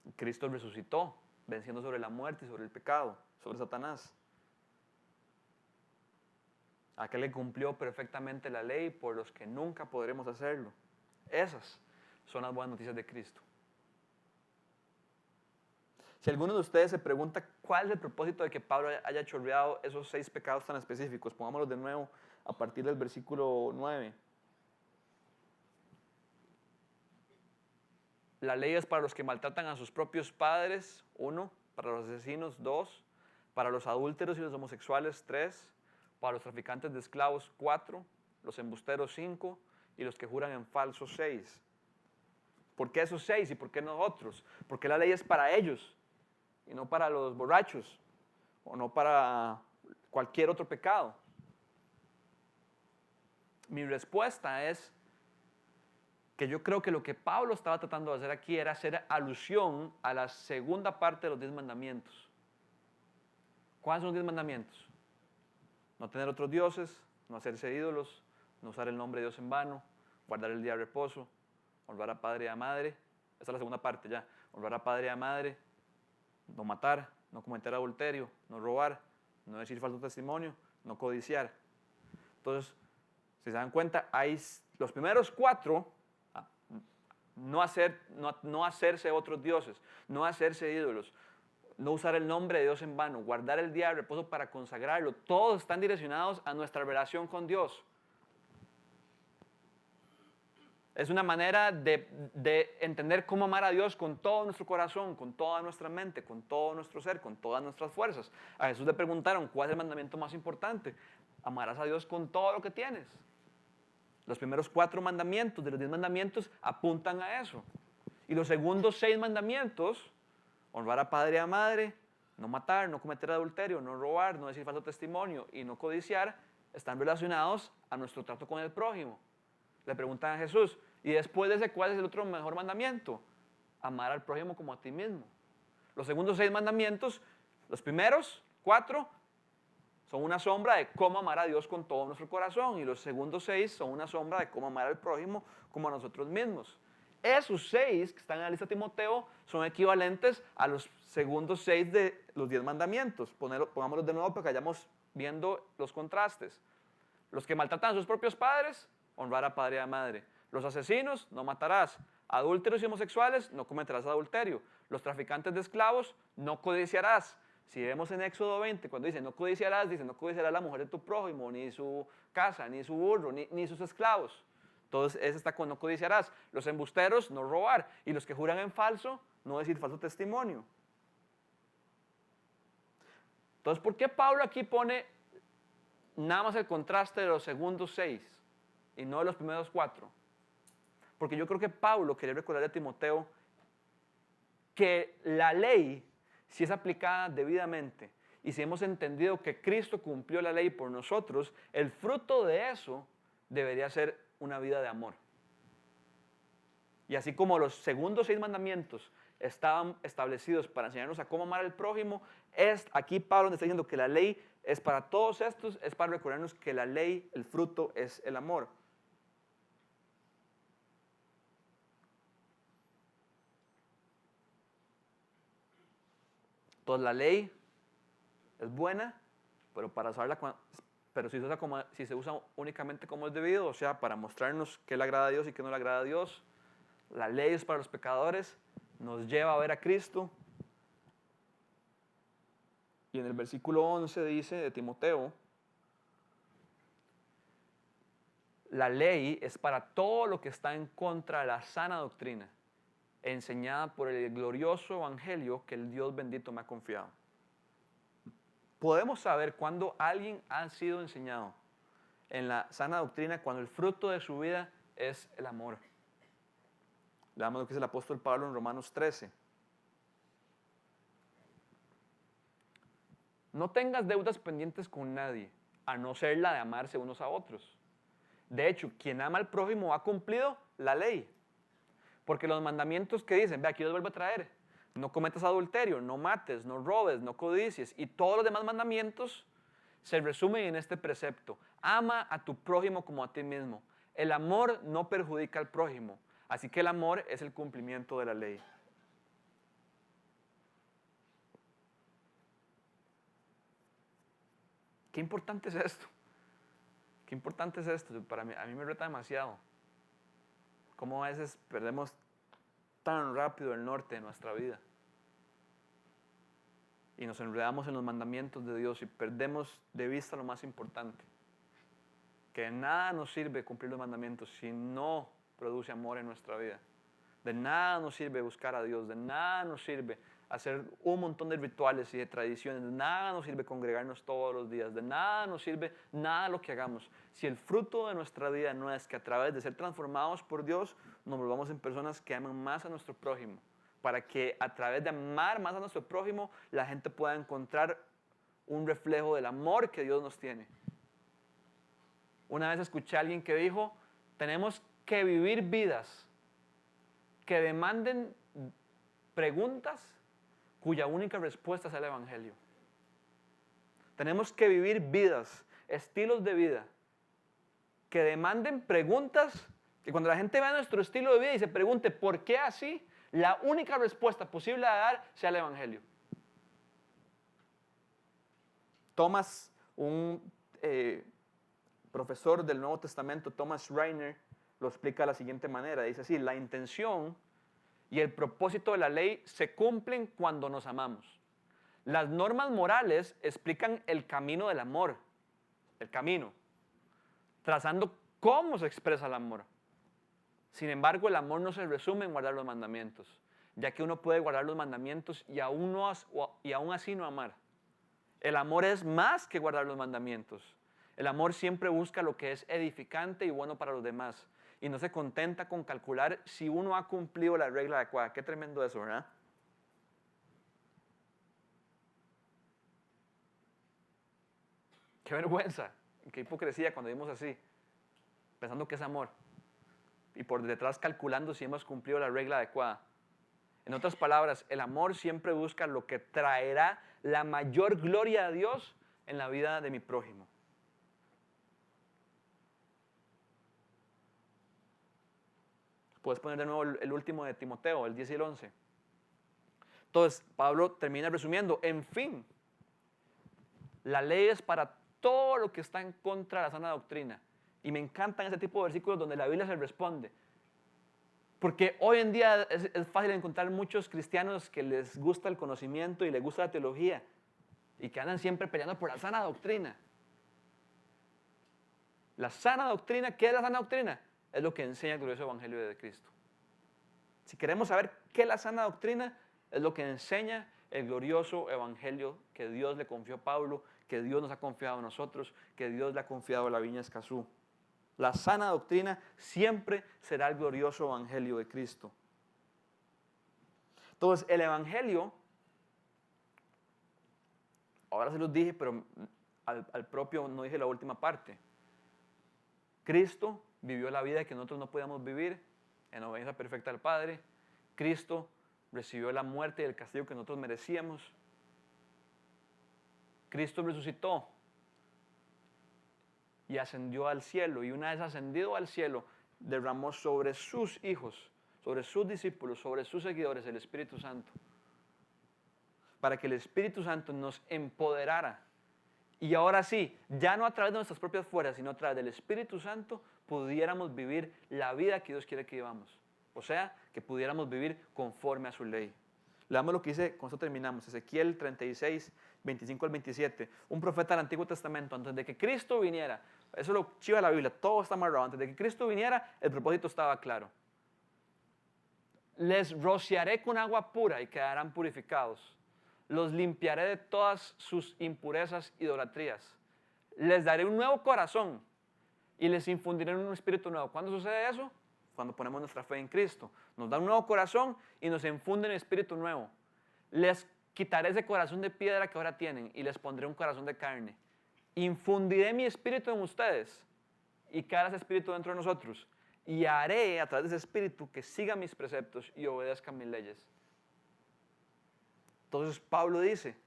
Y Cristo resucitó, venciendo sobre la muerte y sobre el pecado, sobre Satanás. Aquel que cumplió perfectamente la ley por los que nunca podremos hacerlo. Esas son las buenas noticias de Cristo. Si alguno de ustedes se pregunta cuál es el propósito de que Pablo haya chorreado esos 6 pecados tan específicos, pongámoslos de nuevo a partir del versículo 9. La ley es para los que maltratan a sus propios padres, 1, para los asesinos, 2, para los adúlteros y los homosexuales, 3, para los traficantes de esclavos, 4, los embusteros, 5, y los que juran en falso, 6. ¿Por qué esos 6 y por qué nosotros? Porque la ley es para ellos y no para los borrachos o no para cualquier otro pecado. Mi respuesta es que yo creo que lo que Pablo estaba tratando de hacer aquí era hacer alusión a la segunda parte de los 10 mandamientos. ¿Cuáles son los 10 mandamientos? No tener otros dioses, no hacerse ídolos, no usar el nombre de Dios en vano, guardar el día de reposo, honrar a padre y a madre. Esa es la segunda parte ya. Honrar a padre y a madre, no matar, no cometer adulterio, no robar, no decir falso testimonio, no codiciar. Entonces, si se dan cuenta, hay los primeros 4, no hacerse otros dioses, no hacerse ídolos, no usar el nombre de Dios en vano, guardar el día de reposo para consagrarlo. Todos están direccionados a nuestra relación con Dios. Es una manera de entender cómo amar a Dios con todo nuestro corazón, con toda nuestra mente, con todo nuestro ser, con todas nuestras fuerzas. A Jesús le preguntaron, ¿cuál es el mandamiento más importante? Amarás a Dios con todo lo que tienes. Los primeros 4 mandamientos de los 10 mandamientos apuntan a eso. Y los segundos 6 mandamientos, honrar a padre y a madre, no matar, no cometer adulterio, no robar, no decir falso testimonio y no codiciar, están relacionados a nuestro trato con el prójimo. Le preguntan a Jesús, ¿y después de ese cuál es el otro mejor mandamiento? Amar al prójimo como a ti mismo. Los segundos 6 mandamientos, los primeros 4, son una sombra de cómo amar a Dios con todo nuestro corazón. Y los segundos 6 son una sombra de cómo amar al prójimo como a nosotros mismos. Esos 6 que están en la lista de Timoteo son equivalentes a los segundos 6 de los 10 mandamientos. Pongámoslos de nuevo para que vayamos viendo los contrastes. Los que maltratan a sus propios padres, honrar a padre y a madre. Los asesinos, no matarás. Adúlteros y homosexuales, no cometerás adulterio. Los traficantes de esclavos, no codiciarás. Si vemos en Éxodo 20, cuando dice no codiciarás, dice no codiciarás la mujer de tu prójimo, ni su casa, ni su burro, ni sus esclavos. Entonces, ese está con no codiciarás. Los embusteros, no robar. Y los que juran en falso, no decir falso testimonio. Entonces, ¿por qué Pablo aquí pone nada más el contraste de los segundos 6 y no de los primeros 4? Porque yo creo que Pablo quería recordarle a Timoteo que la ley, si es aplicada debidamente y si hemos entendido que Cristo cumplió la ley por nosotros, el fruto de eso debería ser una vida de amor. Y así como los segundos 6 mandamientos estaban establecidos para enseñarnos a cómo amar al prójimo, aquí Pablo nos está diciendo que la ley es para todos estos, es para recordarnos que la ley, el fruto es el amor. Entonces la ley es buena, pero para usarla, pero si se usa únicamente como es debido, o sea, para mostrarnos qué le agrada a Dios y qué no le agrada a Dios. La ley es para los pecadores, nos lleva a ver a Cristo. Y en el versículo 11 dice de Timoteo, la ley es para todo lo que está en contra de la sana doctrina, enseñada por el glorioso evangelio que el Dios bendito me ha confiado. Podemos saber cuando alguien ha sido enseñado en la sana doctrina, cuando el fruto de su vida es el amor. Leamos lo que dice el apóstol Pablo en Romanos 13. No tengas deudas pendientes con nadie, a no ser la de amarse unos a otros. De hecho, quien ama al prójimo ha cumplido la ley. Porque los mandamientos que dicen, ve aquí los vuelvo a traer, no cometas adulterio, no mates, no robes, no codicies, y todos los demás mandamientos se resumen en este precepto: ama a tu prójimo como a ti mismo. El amor no perjudica al prójimo, así que el amor es el cumplimiento de la ley. Qué importante es esto. Qué importante es esto. A mí me reta demasiado. Cómo a veces perdemos tan rápido el norte de nuestra vida. Y nos enredamos en los mandamientos de Dios y perdemos de vista lo más importante. Que de nada nos sirve cumplir los mandamientos si no produce amor en nuestra vida. De nada nos sirve buscar a Dios, de nada nos sirve hacer un montón de rituales y de tradiciones, de nada nos sirve congregarnos todos los días, de nada nos sirve nada lo que hagamos. Si el fruto de nuestra vida no es que a través de ser transformados por Dios, nos volvamos en personas que aman más a nuestro prójimo, para que a través de amar más a nuestro prójimo, la gente pueda encontrar un reflejo del amor que Dios nos tiene. Una vez escuché a alguien que dijo, tenemos que vivir vidas que demanden preguntas cuya única respuesta es el Evangelio. Tenemos que vivir vidas, estilos de vida, que demanden preguntas, que cuando la gente vea nuestro estilo de vida y se pregunte ¿por qué así? La única respuesta posible a dar sea el Evangelio. Thomas, un profesor del Nuevo Testamento, Thomas Reiner, lo explica de la siguiente manera. Dice así: la intención y el propósito de la ley se cumplen cuando nos amamos. Las normas morales explican el camino del amor, el camino, trazando cómo se expresa el amor. Sin embargo, el amor no se resume en guardar los mandamientos, ya que uno puede guardar los mandamientos y aún así no amar. El amor es más que guardar los mandamientos. El amor siempre busca lo que es edificante y bueno para los demás, y no se contenta con calcular si uno ha cumplido la regla adecuada. Qué tremendo eso, ¿verdad? Qué vergüenza, qué hipocresía cuando vivimos así, pensando que es amor, y por detrás calculando si hemos cumplido la regla adecuada. En otras palabras, el amor siempre busca lo que traerá la mayor gloria a Dios en la vida de mi prójimo. Puedes poner de nuevo el último de Timoteo, el 10 y el 11. Entonces, Pablo termina resumiendo: en fin, la ley es para todo lo que está en contra de la sana doctrina. Y me encantan ese tipo de versículos donde la Biblia se responde. Porque hoy en día es fácil encontrar muchos cristianos que les gusta el conocimiento y les gusta la teología y que andan siempre peleando por la sana doctrina. La sana doctrina, ¿qué es la sana doctrina? Es lo que enseña el glorioso Evangelio de Cristo. Si queremos saber qué es la sana doctrina, es lo que enseña el glorioso Evangelio que Dios le confió a Pablo, que Dios nos ha confiado a nosotros, que Dios le ha confiado a la viña Escazú. La sana doctrina siempre será el glorioso Evangelio de Cristo. Entonces, el Evangelio, ahora se los dije, pero al propio no dije la última parte. Cristo vivió la vida que nosotros no podíamos vivir en obediencia perfecta al Padre. Cristo recibió la muerte y el castigo que nosotros merecíamos. Cristo resucitó y ascendió al cielo, y una vez ascendido al cielo, derramó sobre sus hijos, sobre sus discípulos, sobre sus seguidores el Espíritu Santo, para que el Espíritu Santo nos empoderara. Y ahora sí, ya no a través de nuestras propias fuerzas, sino a través del Espíritu Santo, pudiéramos vivir la vida que Dios quiere que vivamos. O sea, que pudiéramos vivir conforme a su ley. Leamos lo que dice, con esto terminamos, Ezequiel 36, 25 al 27. Un profeta del Antiguo Testamento, antes de que Cristo viniera, eso lo chiva la Biblia, todo está amarrado. Antes de que Cristo viniera, el propósito estaba claro. Les rociaré con agua pura y quedarán purificados. Los limpiaré de todas sus impurezas e idolatrías. Les daré un nuevo corazón y les infundiré un espíritu nuevo. ¿Cuándo sucede eso? Cuando ponemos nuestra fe en Cristo. Nos da un nuevo corazón y nos infunde un espíritu nuevo. Les quitaré ese corazón de piedra que ahora tienen y les pondré un corazón de carne. Infundiré mi espíritu en ustedes y quedará ese espíritu dentro de nosotros. Y haré a través de ese espíritu que siga mis preceptos y obedezca mis leyes. Entonces Pablo dice,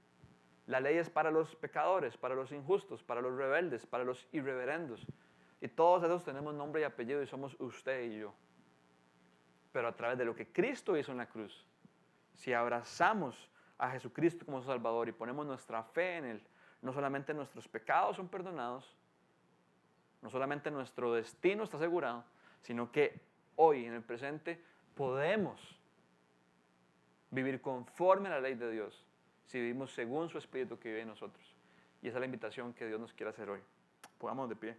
la ley es para los pecadores, para los injustos, para los rebeldes, para los irreverendos. Y todos esos tenemos nombre y apellido y somos usted y yo. Pero a través de lo que Cristo hizo en la cruz, si abrazamos a Jesucristo como Salvador y ponemos nuestra fe en Él, no solamente nuestros pecados son perdonados, no solamente nuestro destino está asegurado, sino que hoy, en el presente, podemos vivir conforme a la ley de Dios si vivimos según su Espíritu que vive en nosotros. Y esa es la invitación que Dios nos quiere hacer hoy. Pongamos de pie.